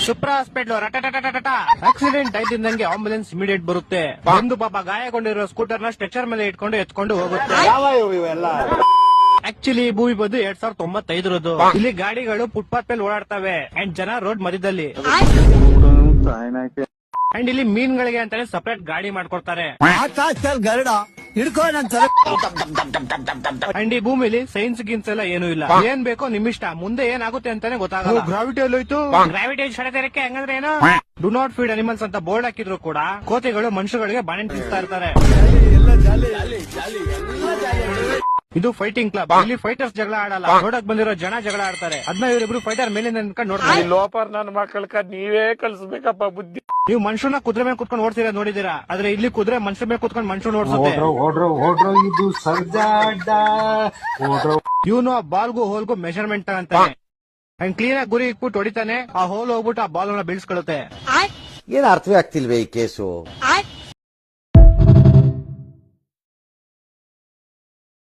ಸುಪ್ರಾ hospital ರಟಟಟಟ accident ಆಯ್ತಿದ್ದಂಗೆ ambulance immediate ಬರುತ್ತೆ. ಒಂದು ಪಾಪ ಗಾಯಗೊಂಡಿರೋ ಸ್ಕೂಟರ್ ನ ಸ್ಟ್ರೆಚರ್ ಮೇಲೆ ಇಟ್ಕೊಂಡು ಎತ್ಕೊಂಡು ಹೋಗುತ್ತೆ. ಆಕ್ಚುಲಿ ಭೂಮಿ ಬಂದು 2095ರದು. ಇಲ್ಲಿ ಗಾಡಿಗಳು ಫುಟ್ಪಾತ್ ಮೇಲೆ ಓಡಾಡ್ತವೆ ಅಂಡ್ ಜನ ರೋಡ್ ಮಧ್ಯದಲ್ಲಿ. ಅಂಡ್ ಇಲ್ಲಿ ಮೀನ್ಗಳಿಗೆ ಅಂತಾನೆ ಸಪರೇಟ್ ಗಾಡಿ ಮಾಡ್ಕೊಡ್ತಾರೆ. ಗರುಡ ಹಿಡ್ಕೊ ಅಂಡ್ ಈ ಭೂಮಿಲಿ ಸೈನ್ಸ್ ಗಿನ್ಸ್ ಎಲ್ಲ ಏನೂ ಇಲ್ಲ. ಏನ್ ಬೇಕೋ ನಿಮ್ಮಿಷ್ಟ. ಮುಂದೆ ಏನಾಗುತ್ತೆ ಅಂತಾನೆ ಗೊತ್ತಾಗಲ್ಲ. ಗ್ರಾವಿಟಿ ಎಲ್ಲೋಯ್ತು. ಗ್ರಾವಿಟಿ ಸೆಳೆತಕ್ಕೆ ಹಂಗಂದ್ರೆ ಏನು? ಡು ನಾಟ್ ಫೀಡ್ ಅನಿಮಲ್ಸ್ ಅಂತ ಬೋರ್ಡ್ ಹಾಕಿದ್ರು ಕೂಡ ಕೋತಿಗಳು ಮನುಷ್ಯಗಳಿಗೆ ಬಾಣೆ ತಿನ್ಸ್ತಾ ಇರ್ತಾರೆ. ಇದು ಫೈಟಿಂಗ್ ಕ್ಲಬ್. ಇಲ್ಲಿ ಫೈಟರ್ಸ್ ಜಗಳ ಆಡಲ್ಲ, ನೋಡಕ್ ಬಂದಿರೋ ಜನ ಜಗಳ ಆಡ್ತಾರೆ. ಅದನ್ನ ಇವರಿಬ್ರು ಫೈಟರ್ ಮೇಲಿಂದ ನಿಂತ್ಕೊಂಡು ನೋಡ್ತಾರೆ. ಲೋಪರ್ ನನ್ನ ಮಕ್ಕಳ ನೀವೇ ಕಲ್ಸ್ಬೇಕಪ್ಪ ಬುದ್ಧಿ. ನೀವು ಮನುಷ್ಯನ ಕುದುರೆ ಮೇಲೆ ಕುತ್ಕೊಂಡು ಓಡ್ತೀರಾ ನೋಡಿದೀರಾ, ಆದ್ರೆ ಇಲ್ಲಿ ಕುದುರೆ ಮನುಷ್ಯ ಮೇಲೆ ಕುತ್ಕೊಂಡು ಮನುಷ್ಯನ ಓಡಿಸುತ್ತೆ. ಇದು ಸರ್ಜಾಡ ಇವನು ಆ ಬಾಲ್ಗೂ ಹೋಲ್ಗೂ ಮೆಜರ್ಮೆಂಟ್ ಅಂತಾನೆ. ಅಂಡ್ ಕ್ಲೀನ್ ಆಗಿ ಗುರಿ ಇಟ್ಬಿಟ್ಟು ಹೊಡಿತಾನೆ. ಆ ಹೋಲ್ ಹೋಗ್ಬಿಟ್ಟು ಆ ಬಾಲ್ ನ ಬೀಳ್ಸ್ಕೊಳ್ಳುತ್ತೆ. ಏನ್ ಅರ್ಥವೇ ಆಗ್ತಿಲ್ವೇ ಈ ಕೇಸು?